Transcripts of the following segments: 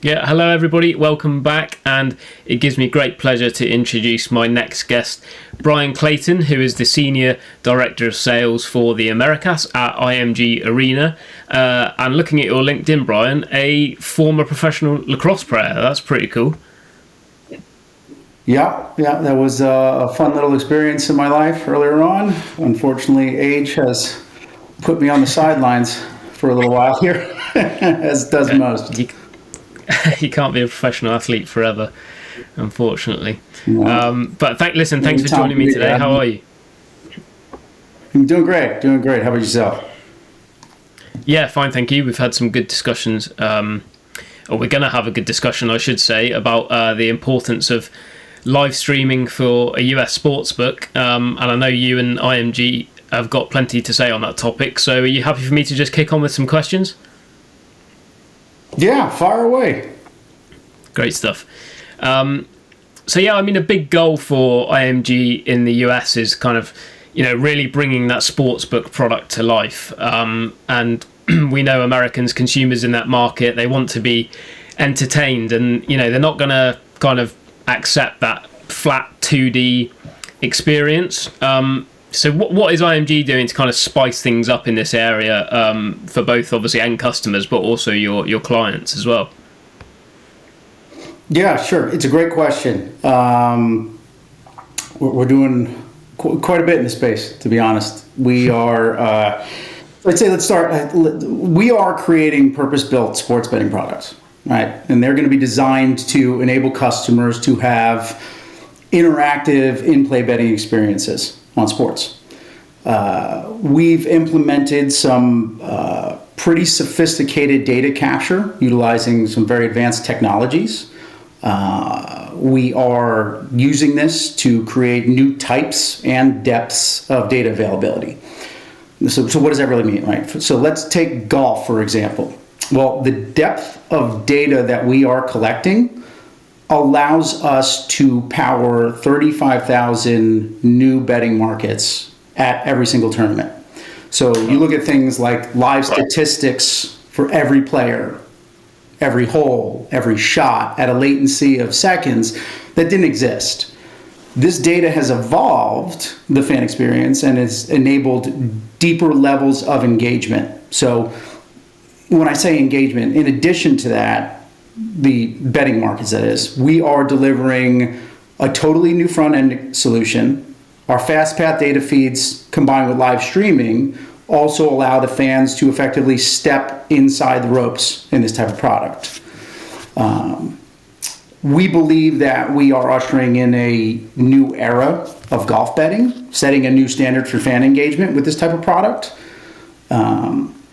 Yeah, hello everybody, welcome back, and it gives me great pleasure to introduce my next guest, Brian Clayton, who is the Senior Director of Sales for the Americas at IMG Arena. And looking at your LinkedIn, Brian, a former professional lacrosse player. That's pretty cool. Yeah, that was a fun little experience in my life earlier on. Unfortunately, age has put me on the sidelines for a little while here, as does most. You can't be a professional athlete forever, unfortunately. No. But thanks for joining me today. How are you? I'm doing great. How about yourself? Yeah, fine, thank you. We've had some good discussions, or we're going to have a good discussion, I should say, about the importance of live streaming for a US sportsbook. And I know you and IMG have got plenty to say on that topic. So are you happy for me to just kick on with some questions? Yeah, fire away. Great stuff. So yeah, I mean, a big goal for IMG in the US is kind of, really bringing that sportsbook product to life. And we know Americans, consumers in that market, they want to be entertained, and they're not going to kind of accept that flat 2D experience. So what is IMG doing to kind of spice things up in this area, for both obviously end customers, but also your clients as well? Yeah, sure. It's a great question. We're doing quite a bit in the space, to be honest. We are, let's start. We are creating purpose-built sports betting products, right? And they're going to be designed to enable customers to have interactive in-play betting experiences on sports. We've implemented some pretty sophisticated data capture utilizing some very advanced technologies. We are using this to create new types and depths of data availability. So what does that really mean, right? So let's take golf, for example. Well, the depth of data that we are collecting allows us to power 35,000 new betting markets at every single tournament. So you look at things like live statistics for every player, every hole, every shot at a latency of seconds that didn't exist. This data has evolved the fan experience and has enabled deeper levels of engagement. So when I say engagement, in addition to that, the betting markets, that is, we are delivering a totally new front-end solution. Our FastPath data feeds combined with live streaming also allow the fans to effectively step inside the ropes in this type of product. We believe that we are ushering in a new era of golf betting, setting a new standard for fan engagement with this type of product.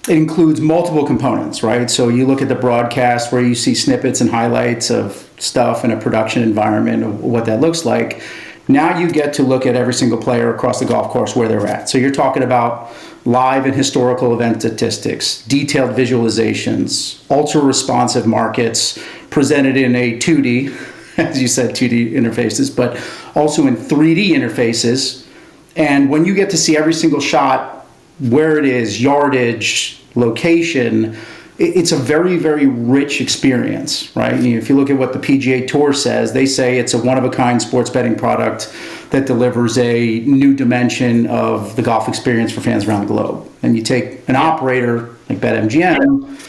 It includes multiple components, right? So you look at the broadcast where you see snippets and highlights of stuff in a production environment of what that looks like. Now you get to look at every single player across the golf course where they're at. So you're talking about live and historical event statistics, detailed visualizations, ultra responsive markets presented in a 2D, as you said, 2D interfaces, but also in 3D interfaces. And when you get to see every single shot, where it is, yardage, location, it's a very, very rich experience, right? If you look at what the PGA Tour says, they say it's a one-of-a-kind sports betting product that delivers a new dimension of the golf experience for fans around the globe. And you take an operator like BetMGM,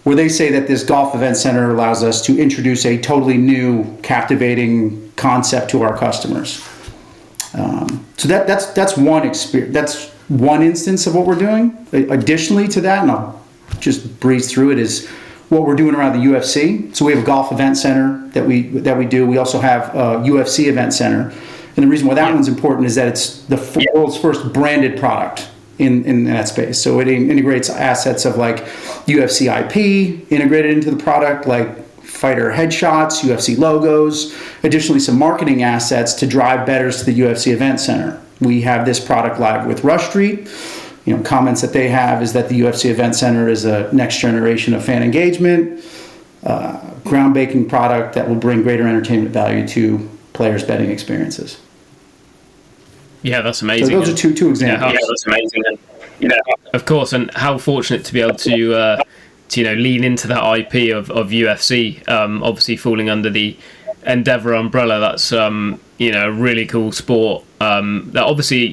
where they say that this golf event center allows us to introduce a totally new, captivating concept to our customers. So that's one experience. That's one instance of what we're doing. Additionally to that, and I'll just breeze through it, is what we're doing around the UFC. So we have a golf event center that we do. We also have a UFC event center. And the reason why that one's important is that it's the world's first branded product in that space. So it integrates assets of like UFC IP integrated into the product, like fighter headshots, UFC logos, additionally some marketing assets to drive bettors to the UFC event center. We have this product live with Rush Street. Comments that they have is that the UFC Event Center is a next generation of fan engagement, groundbreaking product that will bring greater entertainment value to players' betting experiences. Yeah, that's amazing. So those are two examples. Yeah, that's amazing. And, of course, and how fortunate to be able to to lean into that IP of UFC, obviously falling under the Endeavor umbrella. That's a really cool sport that obviously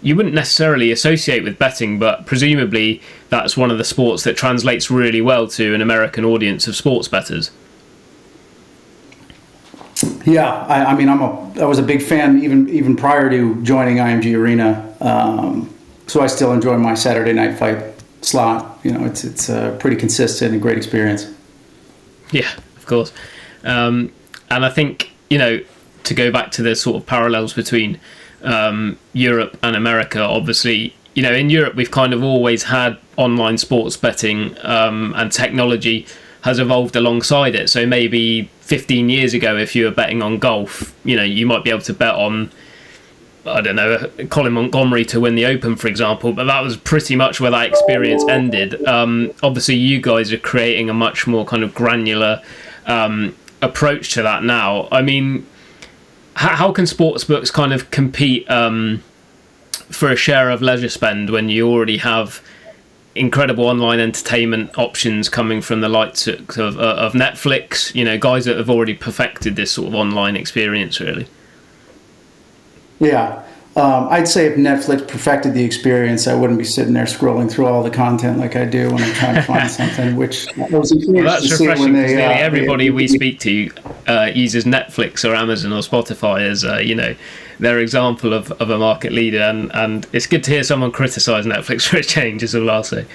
you wouldn't necessarily associate with betting, but presumably that's one of the sports that translates really well to an American audience of sports bettors. Yeah, I was a big fan even prior to joining IMG Arena. So I still enjoy my Saturday night fight slot. It's pretty consistent and great experience. Yeah, of course. And I think, to go back to the sort of parallels between Europe and America, obviously, in Europe, we've kind of always had online sports betting, and technology has evolved alongside it. So maybe 15 years ago, if you were betting on golf, you might be able to bet on, I don't know, Colin Montgomery to win the Open, for example, but that was pretty much where that experience ended. Obviously, you guys are creating a much more kind of granular approach to that now. I mean, how can sportsbooks kind of compete for a share of leisure spend when you already have incredible online entertainment options coming from the likes of Netflix, guys that have already perfected this sort of online experience, really? Yeah. I'd say if Netflix perfected the experience, I wouldn't be sitting there scrolling through all the content like I do when I'm trying to find something, which I was encouraged to see when they... Nearly everybody we speak to uses Netflix or Amazon or Spotify as, their example of a market leader, and it's good to hear someone criticise Netflix for a change, is all I'll say.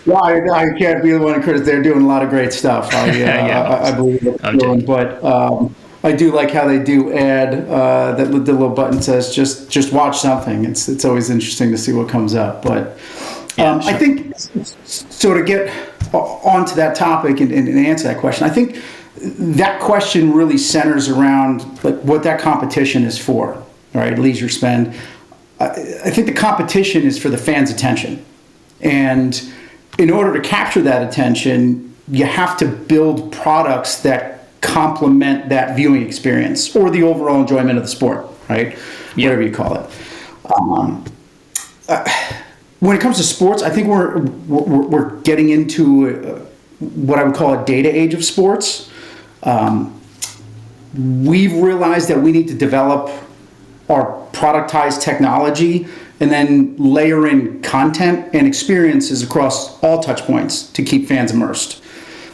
Well, I can't be the one to criticize. They're doing a lot of great stuff. I believe they're doing, but... I do like how they do add that the little button says just watch something. It's always interesting to see what comes up. But sure. I think, so to get onto that topic and answer that question, I think that question really centers around like what that competition is for, right? Leisure spend. I think the competition is for the fans' attention. And in order to capture that attention, you have to build products that complement that viewing experience or the overall enjoyment of the sport, right? Yeah. Whatever you call it. When it comes to sports, I think we're getting into what I would call a data age of sports. We've realized that we need to develop our productized technology and then layer in content and experiences across all touch points to keep fans immersed.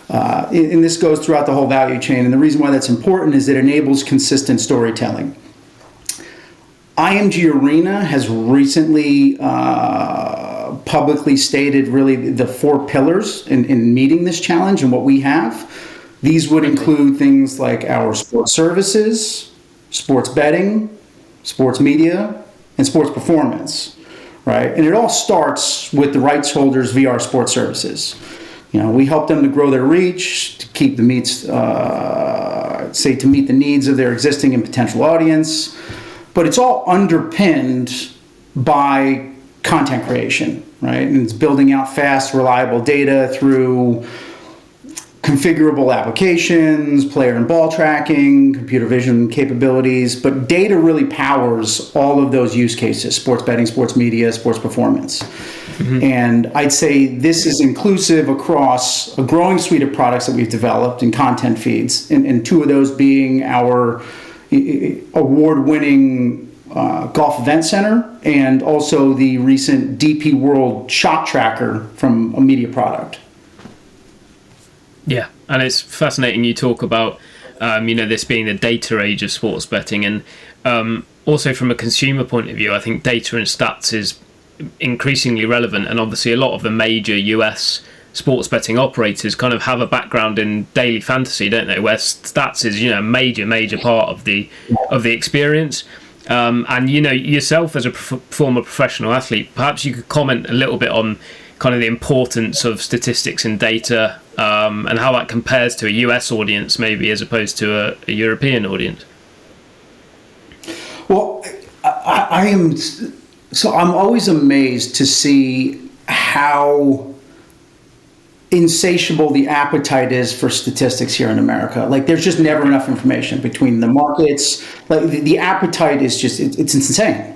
And this goes throughout the whole value chain. And the reason why that's important is it enables consistent storytelling. IMG Arena has recently publicly stated really the 4 pillars in meeting this challenge and what we have. These would include things like our sports services, sports betting, sports media, and sports performance, right? And it all starts with the rights holders VR sports services. We help them to grow their reach, to keep the meets, to meet the needs of their existing and potential audience. But it's all underpinned by content creation, right? And it's building out fast, reliable data through configurable applications, player and ball tracking, computer vision capabilities. But data really powers all of those use cases: sports betting, sports media, sports performance. Mm-hmm. And I'd say this is inclusive across a growing suite of products that we've developed and content feeds, and 2 of those being our award-winning Golf Event Center and also the recent DP World Shot Tracker from a media product. Yeah, and it's fascinating you talk about, this being the data age of sports betting, and also from a consumer point of view, I think data and stats is increasingly relevant, and obviously a lot of the major US sports betting operators kind of have a background in daily fantasy, don't they, where stats is a major part of the experience. And yourself as a former professional athlete, perhaps you could comment a little bit on kind of the importance of statistics and data, and how that compares to a US audience maybe as opposed to a European audience. Well, I'm always amazed to see how insatiable the appetite is for statistics here in America. Like, there's just never enough information between the markets. Like, the appetite is just, it's insane.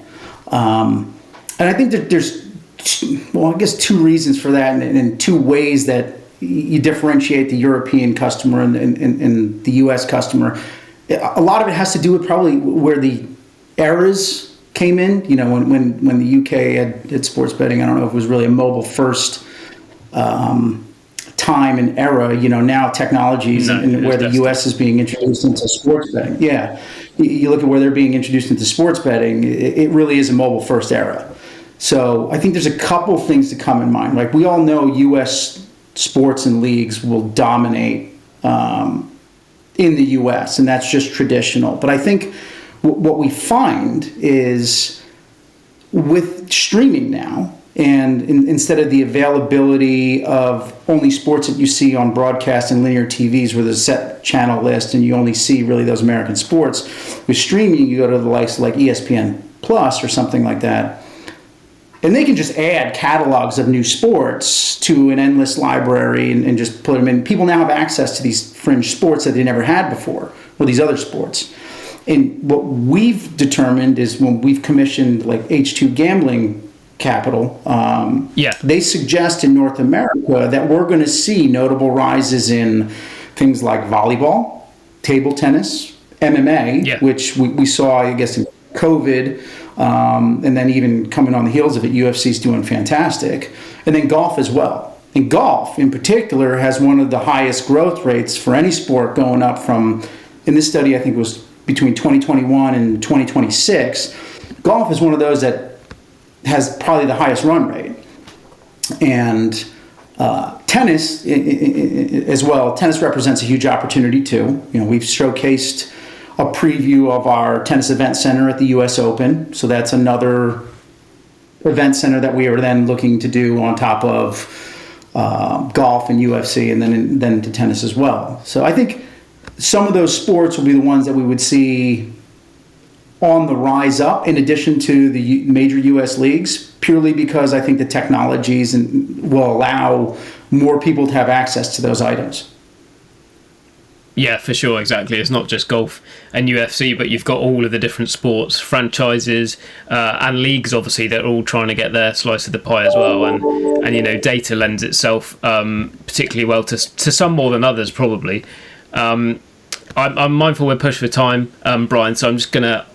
And I think that there's, I guess 2 reasons for that, and 2 ways that you differentiate the European customer and the U.S. customer. A lot of it has to do with probably where the eras came in. You know, when the UK had sports betting, I don't know if it was really a mobile first time and era. You know, now technologies and where the U.S. is being introduced into sports betting. Yeah, you look at where they're being introduced into sports betting. It really is a mobile first era. So I think there's a couple things to come in mind. Like, we all know U.S. sports and leagues will dominate in the U.S., and that's just traditional. But I think what we find is with streaming now, and instead of the availability of only sports that you see on broadcast and linear TVs where there's a set channel list and you only see really those American sports, with streaming you go to the likes of like ESPN Plus or something like that, and they can just add catalogs of new sports to an endless library and just put them in. People now have access to these fringe sports that they never had before, or these other sports. And what we've determined is, when we've commissioned like H2 Gambling Capital, they suggest in North America that we're going to see notable rises in things like volleyball, table tennis, MMA, which we saw, I guess, in COVID. And then even coming on the heels of it, UFC's doing fantastic. And then golf as well. And golf, in particular, has one of the highest growth rates for any sport, going up from, in this study, I think it was between 2021 and 2026. Golf is one of those that has probably the highest run rate. And tennis as well. Tennis represents a huge opportunity too. You know, we've showcased a preview of our tennis event center at the US Open. So that's another event center that we are then looking to do on top of golf and UFC, and then to tennis as well. So I think some of those sports will be the ones that we would see on the rise up, in addition to the major US leagues, purely because I think the technologies will allow more people to have access to those items. Yeah, for sure, exactly. It's not just golf and UFC, but you've got all of the different sports, franchises, and leagues, obviously, that are all trying to get their slice of the pie as well. And you know, data lends itself particularly well to some more than others, probably. I'm mindful we're pushed for time, Brian, so I'm just going to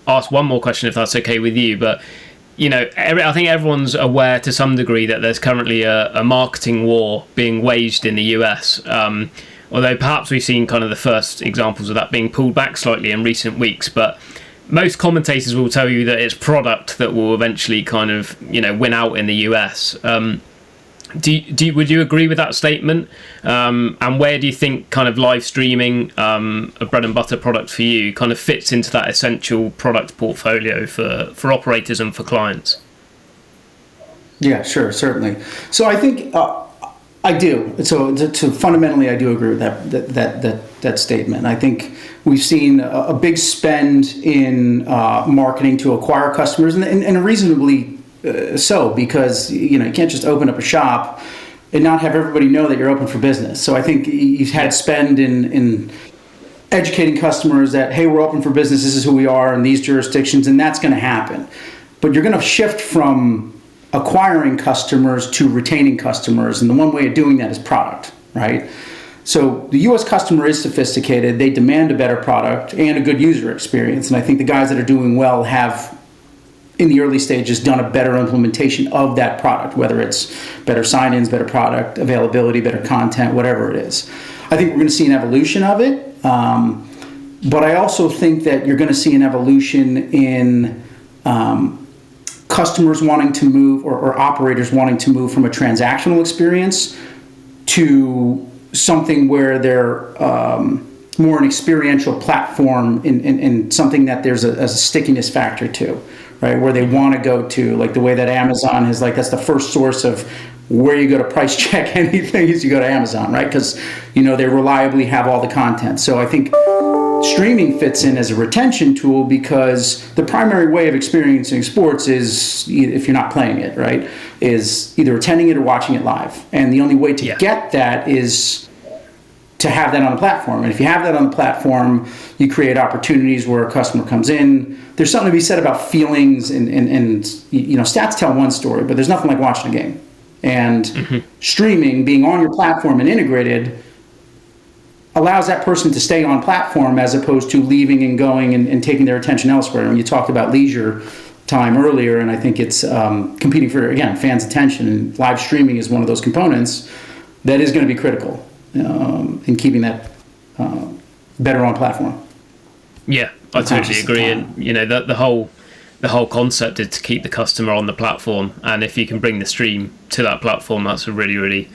ask one more question, if that's okay with you. But, you know, I think everyone's aware to some degree that there's currently a marketing war being waged in the US. Although perhaps we've seen kind of the first examples of that being pulled back slightly in recent weeks. But most commentators will tell you that it's product that will eventually kind of, you know, win out in the US. Would you agree with that statement? And where do you think kind of live streaming, a bread and butter product for you, kind of fits into that essential product portfolio for operators and for clients? Yeah, sure, certainly. So I think I do. So fundamentally, I do agree with that statement. I think we've seen a big spend in marketing to acquire customers, and reasonably so, because you can't just open up a shop and not have everybody know that you're open for business. So I think you've had spend in educating customers that, hey, we're open for business. This is who we are in these jurisdictions, and that's going to happen. But you're going to shift from acquiring customers to retaining customers, and the one way of doing that is product, right? So the U.S. customer is sophisticated. They demand a better product and a good user experience, and I think the guys that are doing well have, in the early stages, done a better implementation of that product, whether it's better sign-ins, better product availability, better content, whatever it is. I think we're going to see an evolution of it, but I also think that you're going to see an evolution in customers wanting to move, or operators wanting to move from a transactional experience to something where they're more an experiential platform in something that there's a stickiness factor to, right? Where they want to go to, like the way that Amazon is, like that's the first source of where you go to price check anything is you go to Amazon, right? Because they reliably have all the content. So I think streaming fits in as a retention tool, because the primary way of experiencing sports is, if you're not playing it, right, is either attending it or watching it live. And the only way to get that is to have that on the platform. And if you have that on the platform, you create opportunities where a customer comes in. There's something to be said about feelings, and stats tell one story, but there's nothing like watching a game. And streaming, being on your platform and integrated, allows that person to stay on platform as opposed to leaving and going and taking their attention elsewhere. And you talked about leisure time earlier, and I think it's competing for, again, fans' attention. And live streaming is one of those components that is going to be critical in keeping that better on platform. Yeah, I totally agree. And the whole concept is to keep the customer on the platform, and if you can bring the stream to that platform, that's a really, really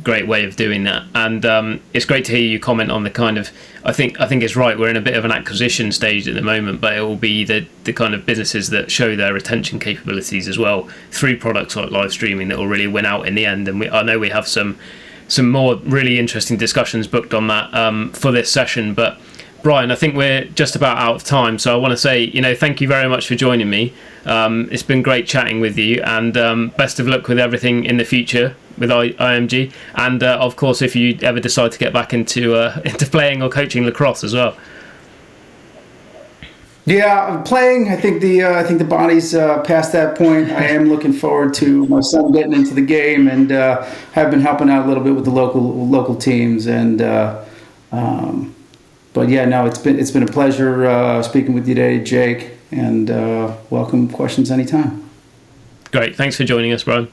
great way of doing that. And it's great to hear you comment on the kind of, I think it's right, we're in a bit of an acquisition stage at the moment, but it will be the kind of businesses that show their retention capabilities as well through products like live streaming that will really win out in the end. And I know we have some more really interesting discussions booked on that for this session. But Brian, I think we're just about out of time, so I want to say, thank you very much for joining me. It's been great chatting with you, and best of luck with everything in the future with IMG. And of course, if you ever decide to get back into playing or coaching lacrosse as well. Yeah, playing. I think the body's past that point. I am looking forward to my son getting into the game, and have been helping out a little bit with the local teams. And but yeah, no, it's been a pleasure speaking with you today, Jake. And welcome questions anytime. Great, thanks for joining us, Brian.